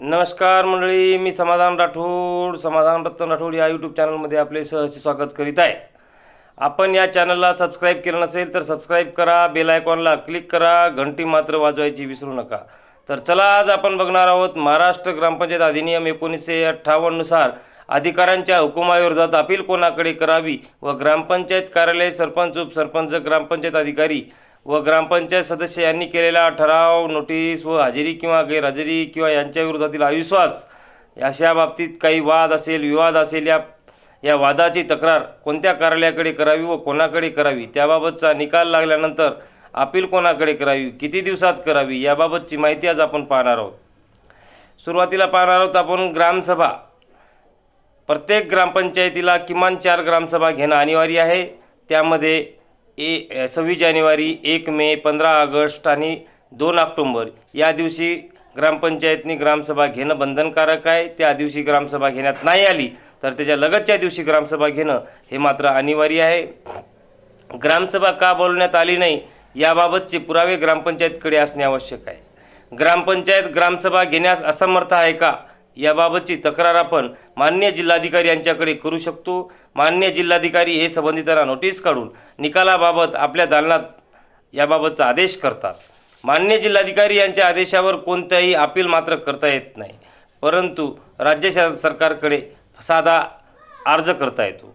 नमस्कार मंडळी, मी समाधान राठोड, समाधान रत्न राठोड या यूट्यूब चॅनलमध्ये आपले सहर्ष स्वागत करीत आहे. आपण या चॅनलला सबस्क्राईब केलं नसेल तर सबस्क्राईब करा, बेल आयकॉनला क्लिक करा, घंटी मात्र वाजवायची विसरू नका. तर चला, आज आपण बघणार आहोत महाराष्ट्र ग्रामपंचायत अधिनियम 1958 नुसार अधिकाऱ्यांच्या हुकुमाविरोधात अपील कोणाकडे करावी व ग्रामपंचायत कार्यालय, सरपंच, उपसरपंच, ग्रामपंचायत अधिकारी व ग्रामपंचायत सदस्य यांनी केलेला ठराव, नोटीस व हजेरी किंवा गैरहजेरी किंवा यांच्या विरोधातील अविश्वास अशा बाबतीत काही वाद असेल, विवाद असेल, या वादाची तक्रार कोणत्या कार्यालयाकडे करावी व कोणाकडे करावी, त्याबाबतचा निकाल लागल्यानंतर अपील कोणाकडे करावी, किती दिवसात करावी, याबाबतची माहिती आज आपण पाहणार आहोत. सुरुवातीला पाहणार आहोत आपण ग्रामसभा. प्रत्येक ग्रामपंचायतीला किमान 4 ग्रामसभा घेणं अनिवार्य आहे. त्यामध्ये 26 जानेवारी, 1 मे, 15 ऑगस्ट आणि 2 ऑक्टोंबर या दिवशी ग्रामपंचायतनी ग्रामसभा घेणं बंधनकारक आहे. त्या दिवशी ग्रामसभा घेण्यात नाही आली तर त्याच्या लगतच्या दिवशी ग्रामसभा घेणं हे मात्र अनिवार्य आहे. ग्रामसभा का बोलवण्यात आली नाही याबाबतचे पुरावे ग्रामपंचायतकडे असणे आवश्यक आहे. ग्रामपंचायत ग्रामसभा घेण्यास असमर्थ आहे का याबाबतची तक्रार आपण माननीय जिल्हाधिकारी यांच्याकडे करू शकतो. माननीय जिल्हाधिकारी हे संबंधितांना नोटीस काढून निकालाबाबत आपल्या दालनात याबाबतचा आदेश करतात. माननीय जिल्हाधिकारी यांच्या आदेशावर कोणताही अपील मात्र करता येत नाही, परंतु राज्य सरकारकडे साधा अर्ज करता येतो.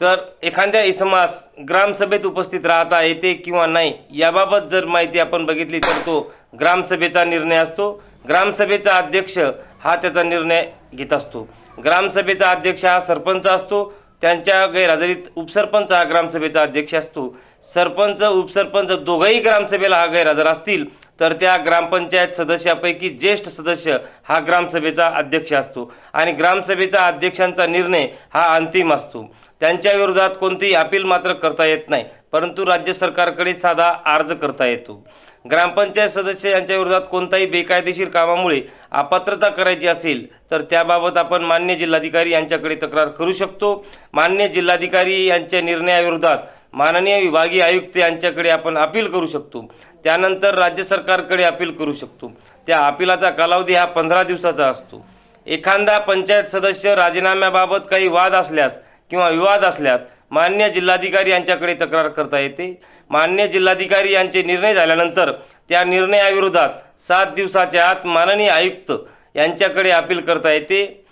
तर एखाद्या इसमास ग्रामसभेत उपस्थित राहता येते किंवा नाही याबाबत जर माहिती आपण बघितली तर तो ग्रामसभेचा निर्णय असतो. ग्रामसभेचा अध्यक्ष हा त्याचा निर्णय घेत असतो. ग्रामसभेचा अध्यक्ष हा सरपंच असतो. त्यांच्या गैरहजेरीत उपसरपंच हा ग्रामसभेचा अध्यक्ष असतो. सरपंच, उपसरपंच दोघंही ग्रामसभेला हा गैरहजर असतील तर त्या ग्रामपंचायत सदस्यापैकी ज्येष्ठ सदस्य हा ग्रामसभेचा अध्यक्ष असतो आणि ग्रामसभेचा अध्यक्षांचा निर्णय हा अंतिम असतो. त्यांच्या विरोधात कोणतेही अपील मात्र करता येत नाही, परंतु राज्य सरकारकडे साधा अर्ज करता येतो. ग्रामपंचायत सदस्य यांच्या विरोधात कोणताही बेकायदेशीर कामामुळे अपात्रता करायची असेल तर त्याबाबत आपण मान्य जिल्हाधिकारी यांच्याकडे तक्रार करू शकतो. मान्य जिल्हाधिकारी यांच्या निर्णयाविरोधात माननीय विभागीय आयुक्त यांच्याकडे आपण अपील करू शकतो. त्यानंतर राज्य सरकारकडे अपील करू शकतो. त्या अपिलाचा कालावधी हा 15 दिवसाचा असतो. एखादा पंचायत सदस्य राजीनाम्याबाबत काही वाद असल्यास किंवा विवाद असल्यास मान्य जिल्हाधिकारी यांच्याकडे तक्रार करता येते. मान्य जिल्हाधिकारी यांचे निर्णय झाल्यानंतर त्या निर्णयाविरोधात 7 दिवसाच्या आत माननीय आयुक्त यांच्याकडे अपील करता येते.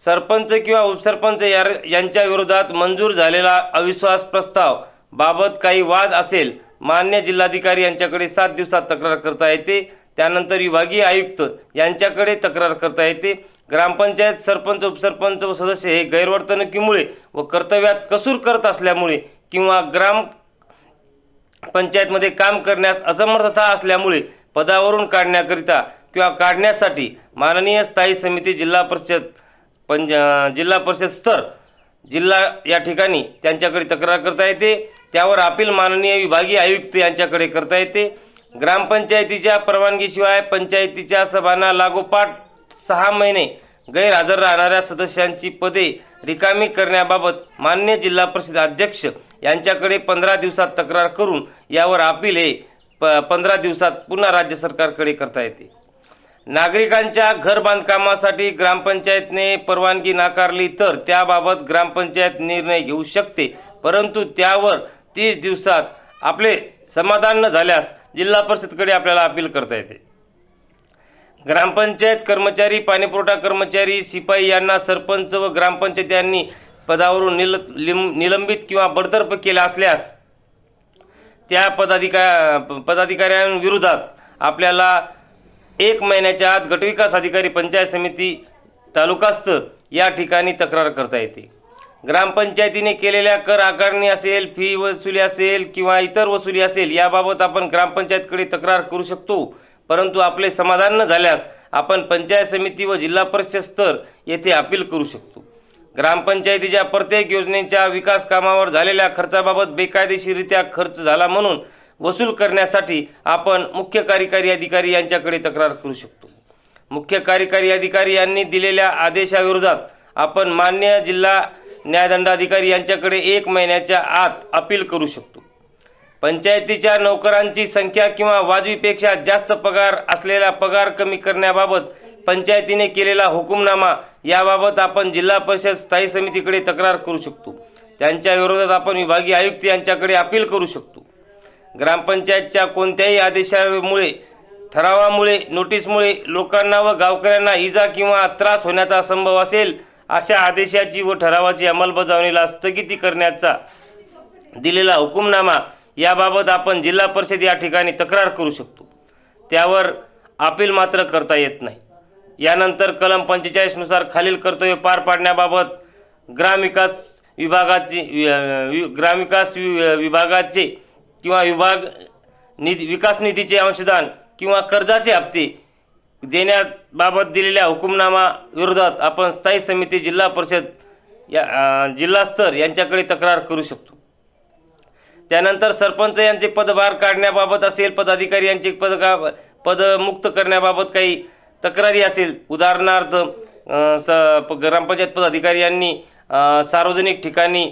सरपंच किंवा उपसरपंच यांच्या विरोधात मंजूर झालेला अविश्वास प्रस्ताव बाबत काही वाद असेल, मान्य जिल्हाधिकारी यांच्याकडे 7 दिवसात तक्रार करता येते. त्यानंतर विभागीय आयुक्त यांच्याकडे तक्रार करता येते. ग्रामपंचायत सरपंच, उपसरपंच व सदस्य हे गैरवर्तणुकीमुळे व कर्तव्यात कसूर करत असल्यामुळे किंवा ग्रामपंचायतमध्ये काम करण्यास असमर्थता असल्यामुळे पदावरून काढण्याकरिता किंवा काढण्यासाठी माननीय स्थायी समिती, जिल्हा परिषद स्तर, जिल्हा या ठिकाणी त्यांच्याकडे तक्रार करता येते. त्यावर अपील माननीय विभागीय आयुक्त यांच्याकडे करता येते. ग्रामपंचायतीच्या परवानगीशिवाय पंचायतीच्या सभांना लागोपाठ 6 महिने गैरहजर राहणाऱ्या सदस्यांची पदे रिकामी करण्याबाबत मान्य जिल्हा परिषद अध्यक्ष यांच्याकडे 15 दिवसात तक्रार करून यावर अपील हे 15 दिवसात पुन्हा राज्य सरकारकडे करता येते. नागरिकांच्या घर बांधकामासाठी ग्रामपंचायतने परवानगी नाकारली तर त्याबाबत ग्रामपंचायत निर्णय घेऊ शकते, परंतु त्यावर 30 दिवसात आपले समाधान न झाल्यास जिल्हा परिषदकडे आपल्याला अपील करता येते. ग्रामपंचायत कर्मचारी, पाणीपुरवठा कर्मचारी, शिपाई यांना सरपंच व ग्रामपंचायत यांनी पदावरून निलंबित किंवा बडतर्फ केले असल्यास त्या पदाधिकाऱ्यांविरोधात आपल्याला 1 महिन्याच्या आत गटविकास अधिकारी, पंचायत समिती, तालुकास्तर या ठिकाणी तक्रार करता येते. ग्रामपंचायतीने केलेल्या कर आकारणी असेल, फी वसुली असेल किंवा इतर वसुली असेल याबाबत आपण ग्रामपंचायतकडे तक्रार करू शकतो, परंतु आपले समाधान न झाल्यास आपण पंचायत समिती व जिल्हा परिषद स्तर येथे अपील करू शकतो. ग्रामपंचायतीच्या प्रत्येक योजनेच्या विकास कामावर झालेल्या खर्चाबाबत बेकायदेशीररित्या खर्च झाला म्हणून वसूल करण्यासाठी आपण मुख्य कार्यकारी अधिकारी यांच्याकडे तक्रार करू शकतो. मुख्य कार्यकारी अधिकारी यांनी दिलेल्या आदेशाविरोधात आपण मान्य जिल्हा न्यायदंडाधिकारी यांच्याकडे 1 महिन्याच्या आत अपील करू शकतो. पंचायतीच्या नोकरांची संख्या किंवा वाजवीपेक्षा जास्त पगार असलेला पगार कमी करण्याबाबत पंचायतीने केलेला हुकुमनामा याबाबत आपण जिल्हा परिषद स्थायी समितीकडे तक्रार करू शकतो. त्यांच्या विरोधात आपण विभागीय आयुक्त यांच्याकडे अपील करू शकतो. ग्रामपंचायतच्या कोणत्याही आदेशामुळे, ठरावामुळे, नोटीसमुळे लोकांना व गावकऱ्यांना इजा किंवा त्रास होण्याचा संभव असेल अशा आदेशाची व ठरावाची अंमलबजावणीला स्थगिती करण्याचा दिलेला हुकुमनामा याबाबत आपण जिल्हा परिषद या ठिकाणी तक्रार करू शकतो. त्यावर अपील मात्र करता येत नाही. यानंतर कलम 45 नुसार खालील कर्तव्य पार पाडण्याबाबत ग्रामविकास विभागाचे किंवा विकास निधीचे अंशदान किंवा कर्जाचे हप्ते देण्याबाबत दिलेल्या हुकुमनामा विरोधात आपण स्थायी समिती, जिल्हा परिषद या जिल्हास्तर यांच्याकडे तक्रार करू शकतो. त्यानंतर सरपंच यांचे पदभार काढण्याबाबत असेल, पदाधिकारी यांचे पद मुक्त करण्याबाबत काही तक्रारी असेल, उदाहरणार्थ ग्रामपंचायत पदाधिकारी यांनी सार्वजनिक ठिकाणी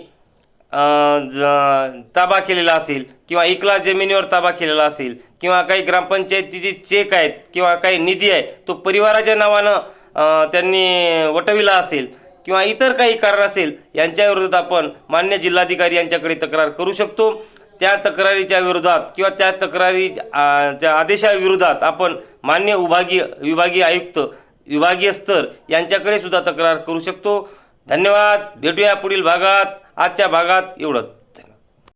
ताबा केलेला असेल किंवा इकला जमिनीवर ताबा केलेला असेल किंवा काही ग्रामपंचायतीचे चेक आहेत किंवा काही निधी आहे तो परिवाराच्या नावानं त्यांनी वटविला असेल किंवा इतर काही कारण असेल, यांच्या विरोधात आपण मान्य जिल्हाधिकारी यांच्याकडे तक्रार करू शकतो. त्या तक्रारीच्या विरोधात किंवा त्या तक्रारीच्या आदेशाविरोधात आपण मान्य विभागीय आयुक्त, विभागीय स्तर यांच्याकडे सुद्धा तक्रार करू शकतो. धन्यवाद. भेटूया पुढील भागात. आजच्या भागात एवढंच.